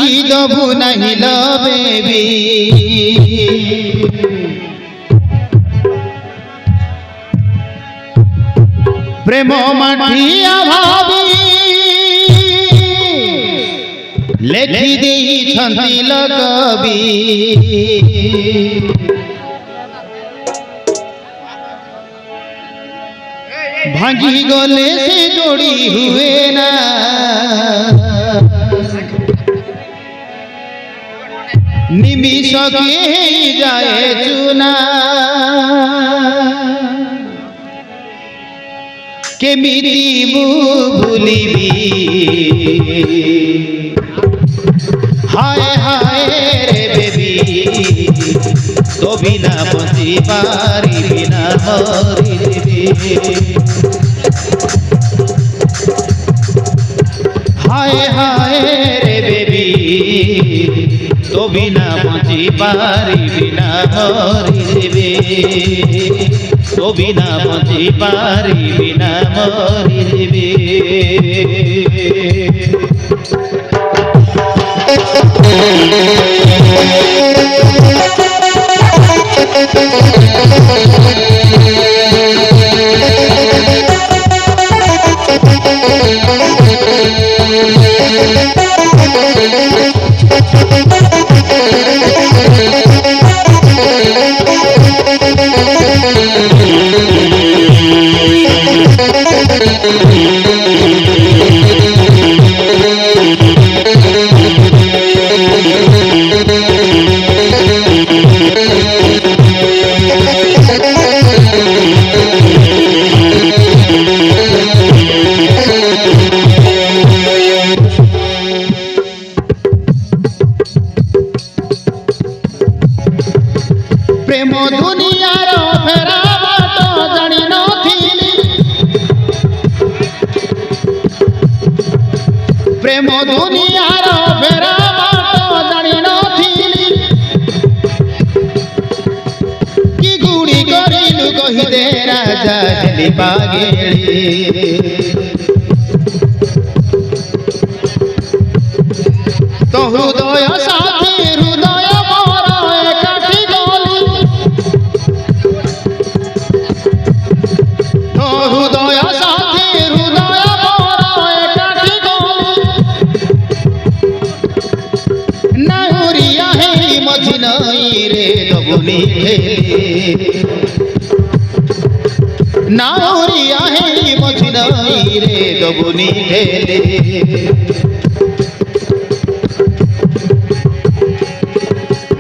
भांगी दबु नहीं लो बेबी प्रेम माठिया भाभी लेखि देइछन्ति कवि भांगी गले से जोड़ी हुए ना निमिष के जाए चुना केमिति मु भूलिबी हाय हाय रे बेबी तो बिना बंची पारी बिना मरी हाय हाय रे बेबी तो बिना बंची पारी बिना मरी देबे तो बिना बंची पारी बिना मरी देबे प्रेम दुनियार फेरा बाट जानी नथिली प्रेम दुनियार फेरा बाट जानी नथिली कि गुणी करिलु कहि दे राजा हेली पागेली तो हृदय साथी हृदय हृदय साथी हृदय एकाठी गली नाउरिया है मझी नई रे दबुनी खेले नाउरिया है मझी नई रे दबुनी खेले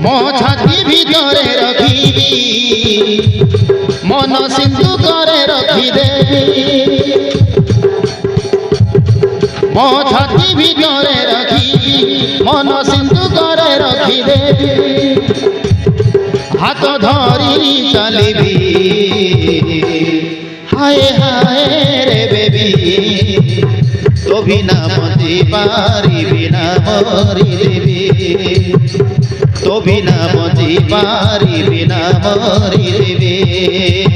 मो छाती भीतर रखिबी मन सिंधु करे रखी देवी मो छाती भीतरे रखी मन सिंधु करे रखी देवी हाथ धरी चलिबी हाय हाय रे बेबी तो बिना बंची पारी बिना मरी देवी तो बिना बंची पारी बिना मरी देवी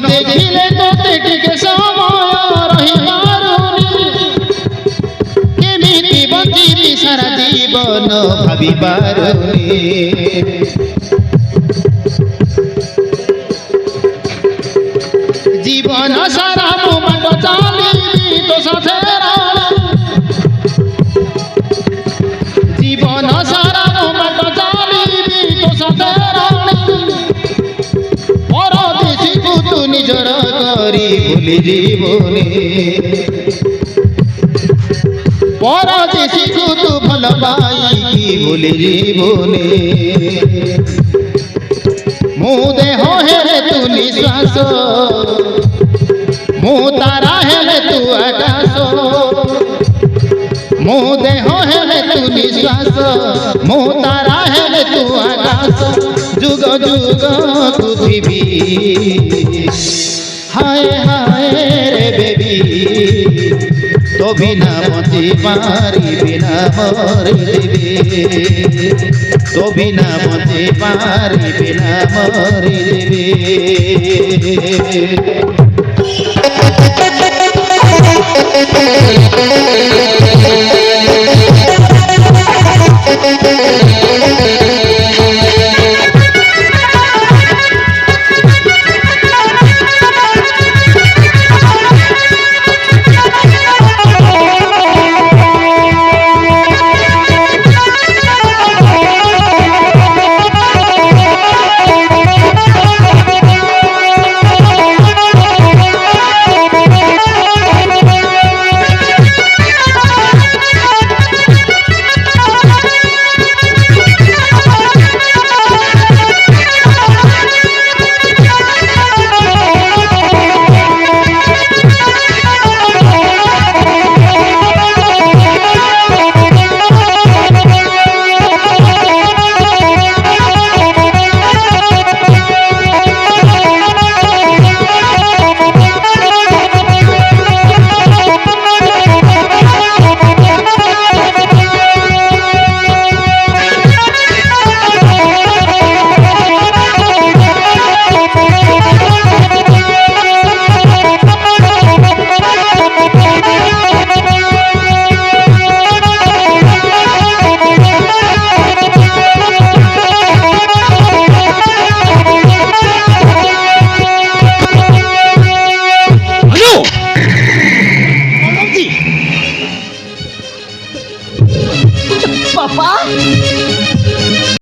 देखिले तोते टिके समय रही मारुनी केमिति बंचिबी सारा जीवन भाबी पारुनी जीवन सारा मो बाट चालिबी तो साथे जीवन सारा मो बाट चालिबी तो साथे করি ভুলি জীবনে পরদেশীକୁ ତୁ ଭଲ ପାଇକି ଭୁଲି জীবনে ମୁଁ ଦେହ ହେଲେ ତୁ ନିଶ୍ୱାସ ମୁଁ ତାରା ହେଲେ ତୁ ଆକାଶ ମୁଁ ଦେହ ହେଲେ ତୁ ନିଶ୍ୱାସ ମୁଁ ତାରା ହେଲେ ତୁ ଆକାଶ ଯୁଗ ଯୁଗ ତୁ ଥିବି হায় হায় রে বেবি তো বিনা বঁচি পারিবি না মরে দেবে তো বিনা বঁচি পারিবি না মরে দেবে Papa?